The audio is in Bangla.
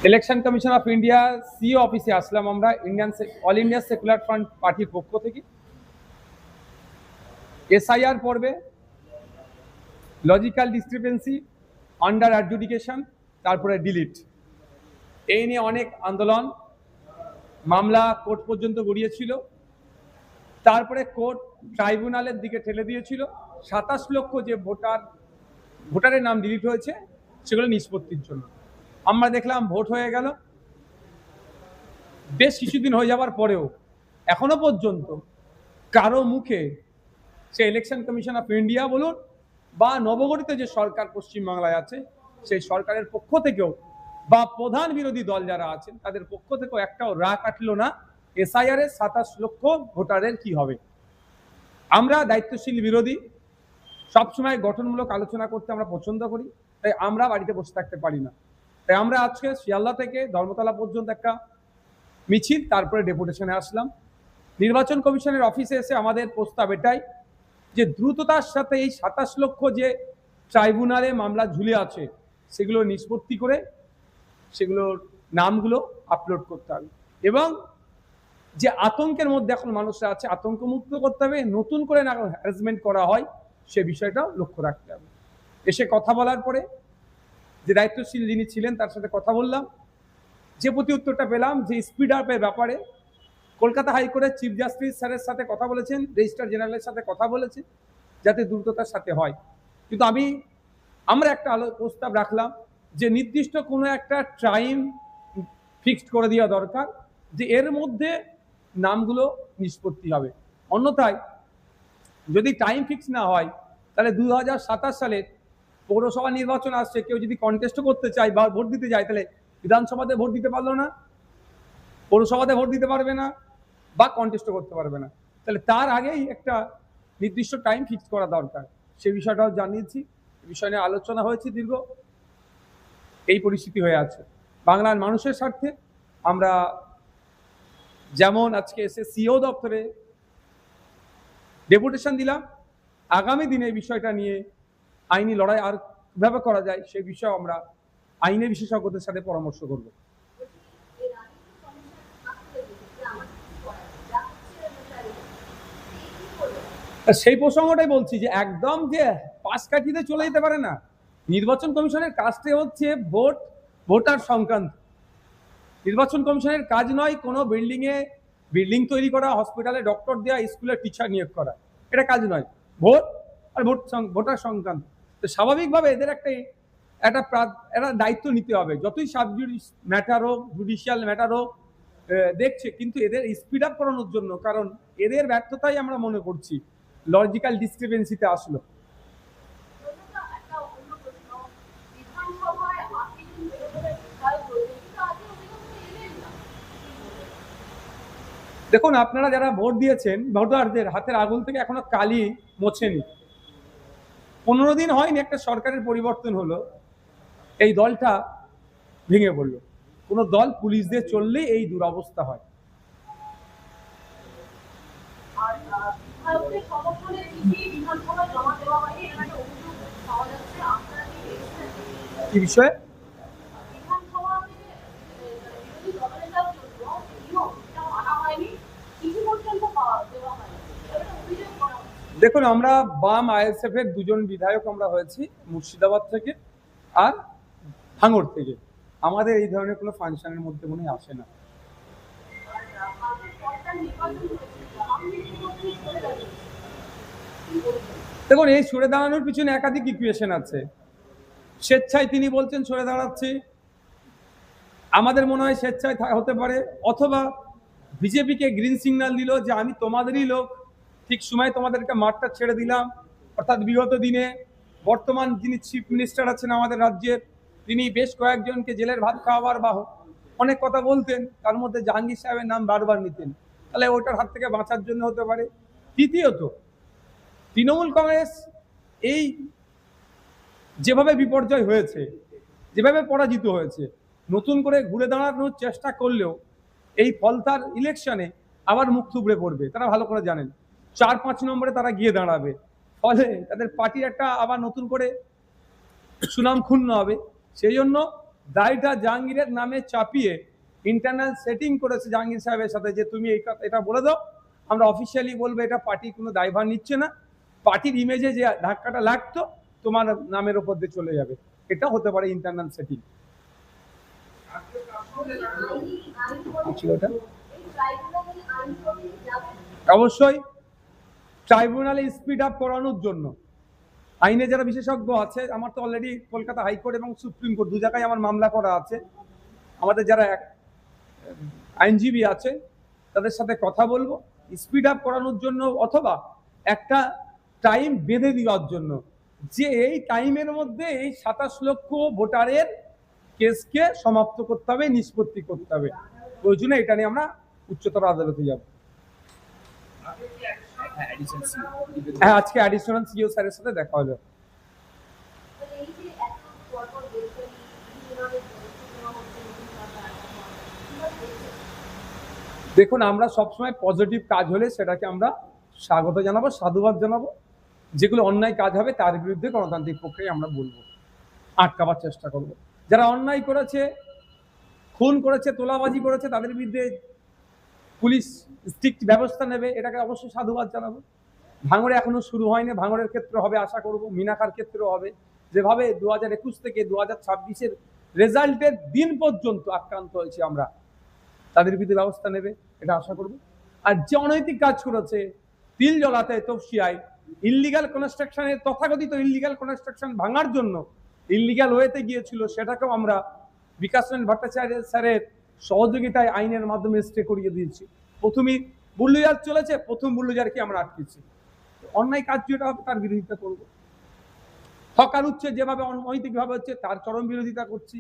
Election commission of India CO অফিসে আসলাম আমরা অল ইন্ডিয়া সেকুলার ফ্রন্ট পার্টির পক্ষ থেকে। এসআইআর পর্বে লজিক্যাল ডিসক্রিপেন্সি, আন্ডার অ্যাডজুডিকেশন, তারপরে ডিলিট, এই নিয়ে অনেক আন্দোলন, মামলা কোর্ট পর্যন্ত গড়িয়েছিল। তারপরে কোর্ট ট্রাইব্যুনালের দিকে ঠেলে দিয়েছিল 27 লক্ষ যে ভোটারের নাম ডিলিট হয়েছে সেগুলো নিষ্পত্তির জন্য। আমরা দেখলাম ভোট হয়ে গেল, বেশ কিছুদিন হয়ে যাওয়ার পরেও এখনো পর্যন্ত কারো মুখে সে ইলেকশন কমিশন অফ ইন্ডিয়া বলুন বা নবগঠিত যে সরকার পশ্চিমবাংলায় আছে সেই সরকারের পক্ষ থেকেও বা প্রধান বিরোধী দল যারা আছেন তাদের পক্ষ থেকেও একটাও রা কাটলো না এসআইআর এর 27 লক্ষ ভোটারের কি হবে। আমরা দায়িত্বশীল বিরোধী, সবসময় গঠনমূলক আলোচনা করতে আমরা পছন্দ করি, তাই আমরা বাড়িতে বসে থাকতে পারি না। তাই আমরা আজকে শিয়ালদা থেকে ধর্মতলা পর্যন্ত একটা মিছিল, তারপরে ডেপুটেশনে আসলাম। নির্বাচন কমিশনের অফিসে এসে আমাদের প্রস্তাব এটাই যে দ্রুততার সাথে এই 27 লক্ষ যে ট্রাইব্যুনালে মামলা ঝুলে আছে সেগুলো নিষ্পত্তি করে সেগুলোর নামগুলো আপলোড করতে হবে, এবং যে আতঙ্কের মধ্যে এখন মানুষরা আছে আতঙ্ক মুক্ত করতে হবে, নতুন করে না হ্যারাসমেন্ট করা হয় সে বিষয়টাও লক্ষ্য রাখতে হবে। এসে কথা বলার পরে যে দায়িত্বশীল যিনি ছিলেন তার সাথে কথা বললাম, যে প্রতি উত্তরটা পেলাম যে স্পিড আপের ব্যাপারে কলকাতা হাইকোর্টের চিফ জাস্টিস স্যারের সাথে কথা বলেছেন, রেজিস্ট্রার জেনারেলের সাথে কথা বলেছেন যাতে দ্রুততার সাথে হয়। কিন্তু আমরা একটা প্রস্তাব রাখলাম যে নির্দিষ্ট কোনো একটা টাইম ফিক্সড করে দেওয়া দরকার যে এর মধ্যে নামগুলো নিষ্পত্তি হবে। অন্যথায় যদি টাইম ফিক্স না হয় তাহলে 2027 সালে পৌরসভা নির্বাচন আসছে, কেউ যদি কন্টেস্ট করতে চায় বা ভোট দিতে যায় তাহলে বিধানসভাতে ভোট দিতে পারলো না, পৌরসভাতে ভোট দিতে পারবে না বা কন্টেস্ট করতে পারবে না। তাহলে তার আগেই একটা নির্দিষ্ট টাইম ফিক্স করা দরকার, সে বিষয়টাও জানিয়েছি। বিষয় নিয়ে আলোচনা হয়েছে দীর্ঘ। এই পরিস্থিতি হয়ে আছে বাংলার মানুষের স্বার্থে আমরা যেমন আজকে এসে সিও দপ্তরে ডেপুটেশন দিলাম, আগামী দিনে এই বিষয়টা নিয়ে আইনি লড়াই আর কিভাবে করা যায় সে বিষয়ে আমরা আইনের বিশেষজ্ঞদের সাথে পরামর্শ করব। সেই প্রসঙ্গটাই বলছি যে একদম যে পাশ কাটিয়ে চলে যেতে পারে না। নির্বাচন কমিশনের কাজটা হচ্ছে ভোটার সংক্রান্ত। নির্বাচন কমিশনের কাজ নয় কোনো বিল্ডিং তৈরি করা, হসপিটালে ডক্টর দেওয়া, স্কুলে টিচার নিয়োগ করা, এটা কাজ নয়। ভোট আর ভোটার সংক্রান্ত। তো স্বাভাবিকভাবে এদের একটা দায়িত্ব নিতে হবে, যতই সাব ম্যাটার হোক, জুডিশিয়াল ম্যাটার হোক দেখছে, কিন্তু এদের স্পিড আপ করানোর জন্য, কারণ এদের ব্যর্থতাই আমরা মনে করছি লজিক্যাল ডিসক্রিপেন্সিতে আসলো। দেখুন, আপনারা যারা ভোট দিয়েছেন ভোটারদের হাতের আগুন থেকে এখনো কালি মোছেনি। 15 দিন হয়নি একটা সরকারের পরিবর্তন হলো, এই দলটা ভেঙে পড়লো। কোনো দল পুলিশ দিয়ে চললেই এই দুরবস্থা হয়। কি বিষয়ে? দেখুন, আমরা বাম আইএসএফ এর দুজন বিধায়ক আমরা হয়েছি মুর্শিদাবাদ থেকে আর ভাঙড় থেকে। আমাদের এই ধরনের কোনো ফাংশনের মধ্যে মনে আসে না। দেখুন, এই সরে দাঁড়ানোর পিছনে একাধিক ইকুয়েশন আছে। স্বেচ্ছায় তিনি বলছেন সরে দাঁড়াচ্ছি, আমাদের মনে হয় স্বেচ্ছায় হতে পারে, অথবা বিজেপিকে গ্রিন সিগন্যাল দিল যে আমি তোমাদেরই লোক, ঠিক সময় তোমাদেরকে মাঠটা ছেড়ে দিলাম। অর্থাৎ বিগত দিনে বর্তমান যিনি চিফ মিনিস্টার আছেন আমাদের রাজ্যের, তিনি বেশ কয়েকজনকে জেলের ভাত খাওয়াবার বা অনেক কথা বলতেন, তার মধ্যে জাহাঙ্গীর সাহেবের নাম বারবার নিতেন, তাহলে ওটার হাত থেকে বাঁচার জন্য হতে পারে। তৃতীয়ত, তৃণমূল কংগ্রেস এই যেভাবে বিপর্যয় হয়েছে, যেভাবে পরাজিত হয়েছে, নতুন করে ঘুরে দাঁড়ানোর চেষ্টা করলেও এই ফলতার ইলেকশনে আবার মুখ থুবড়ে পড়বে, তারা ভালো করে জানেন। 4-5 নম্বরে তারা গিয়ে দাঁড়াবে, ফলে তাদের পার্টির একটা আবার নতুন করে সুনাম ক্ষুণ্ণ হবে। সেই জন্য দায়টা জাহাঙ্গীরের নামে চাপিয়ে ইন্টারনাল সেটিং করেছে জাহাঙ্গীর সাহেবের সাথে যে তুমি এটা বলে দাও, আমরা অফিসিয়ালি বলবো এটা পার্টি কোনো দায়ভার নিচ্ছে না, পার্টির ইমেজে যে ধাক্কাটা লাগতো তোমার নামের ওপর দিয়ে চলে যাবে। এটা হতে পারে ইন্টারনাল সেটিং। অবশ্যই ট্রাইব্যুনালে স্পিড আপ করানোর জন্য আইনে যারা বিশেষজ্ঞ আছে, আমার তো অলরেডি কলকাতা হাইকোর্ট এবং সুপ্রিম কোর্ট দু জায়গায় আমার মামলা করা আছে, আমাদের যারা আইনজীবী আছে তাদের সাথে কথা বলবো স্পিড আপ করানোর জন্য, অথবা একটা টাইম বেঁধে দেওয়ার জন্য যে এই টাইমের মধ্যে এই 27 লক্ষ ভোটারের কেসকে সমাপ্ত করতে হবে, নিষ্পত্তি করতে হবে। প্রয়োজনে এটা নিয়ে আমরা উচ্চতর আদালতে যাব। হ্যাঁ, আজকে অ্যাডিশনাল সিও স্যারের সাথে দেখা হলো। দেখুন, আমরা সবসময় পজিটিভ কাজ হলে সেটাকে আমরা স্বাগত জানাবো, সাধুবাদ জানাবো। যেগুলো অন্যায় কাজ হবে তার বিরুদ্ধে গণতান্ত্রিক প্রক্রিয়ায় আমরা বলবো, আটকাবার চেষ্টা করব। যারা অন্যায় করেছে, খুন করেছে, তোলাবাজি করেছে, তাদের বিরুদ্ধে পুলিশ স্ট্রিক্ট ব্যবস্থা নেবে, এটাকে অবশ্যই সাধুবাদ জানাবো। ভাঙড়ে এখনো শুরু হয়নি, ভাঙড়ের ক্ষেত্রে হবে আশা করব, মিনাখার ক্ষেত্রেও হবে। যেভাবে 2021 থেকে 2026-এর রেজাল্টের দিন পর্যন্ত আক্রান্ত হয়েছে আমরা, তাদের বিরুদ্ধে ব্যবস্থা নেবে এটা আশা করব। আর যে অনৈতিক কাজ করেছে তিল জলাতে তফসিয়ায় ইল্লিগাল কনস্ট্রাকশনের, তথাকথিত ইল্লিগাল কনস্ট্রাকশন ভাঙার জন্য ইল্লিগাল ওয়েতে গিয়েছিল, সেটাকেও আমরা বিকাশ রঞ্জন ভট্টাচার্য স্যারের সহযোগিতায় আইনের মাধ্যমে স্টে করিয়ে দিয়েছি। প্রথমেই বুল্লুজার চলেছে, প্রথম বুল্লুজারকে আমরা আটকেছি। অন্যায় কাজ যেটা হবে তার বিরোধিতা করবো। হকার উচ্ছে যেভাবে অনৈতিকভাবে হচ্ছে তার চরম বিরোধিতা করছি।